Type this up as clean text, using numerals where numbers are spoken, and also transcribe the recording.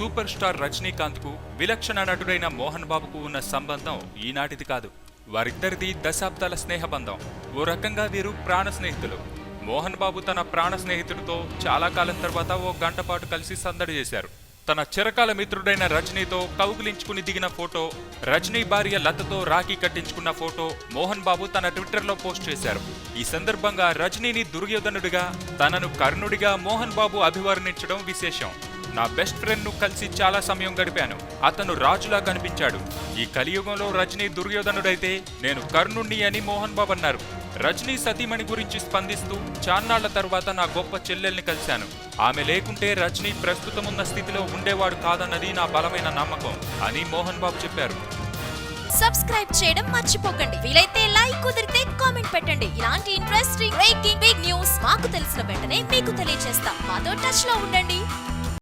Super star Rajinikanth కు విలక్షణ నటుడైన మోహన్ బాబుకు ఉన్న సంబంధం ఈనాటిది కాదు. వారిద్దరిది దశాబ్దాల స్నేహబంధం. ఓ రకంగా వీరు ప్రాణ స్నేహితులు. మోహన్ బాబు తన ప్రాణ స్నేహితుడితో చాలా కాలం తర్వాత ఓ గంట పాటు కలిసి సందడి చేశారు. తన చిరకాల మిత్రుడైన రజనీతో కౌగిలించుకుని దిగిన ఫోటో, రజనీ భార్య లతతో రాఖీ కట్టించుకున్న ఫోటో మోహన్ బాబు తన ట్విట్టర్లో పోస్ట్ చేశారు. ఈ సందర్భంగా రజనీని దుర్యోధనుడిగా, తనను కర్ణుడిగా మోహన్ బాబు అభివర్ణించడం విశేషం. నా బెస్ట్ ఫ్రెండ్ ను కలిసి చాలా సమయం గడిపాను. అతను రాజులా కనిపించాడు. ఈ కలియుగంలో రజనీ దుర్యోధనుడైతే నేను కర్ణుణ్ణి అని మోహన్ బాబు అన్నారు. రజనీ సతీమణి గురించి స్పందిస్తూ, చాన్నాళ్ల తర్వాత నా గొప్ప చెల్లెల్ని కలిశాను. ఆమె లేకుంటే రజనీ ప్రస్తుతమున్న స్థితిలో ఉండేవాడు కాదన్నది నా బలమైన నమ్మకం అని మోహన్ బాబు చెప్పారు. సబ్స్క్రైబ్ చేయడం మర్చిపోకండి. వీలైతే లైక్, కుదిరితే కామెంట్ పెట్టండి. ఇలాంటి ఇంట్రెస్టింగ్ బ్రేకింగ్ బిగ్ న్యూస్ మాకు తెలిసిన వెంటనే మీకు తెలియజేస్తాం. మాతో టచ్ లో ఉండండి.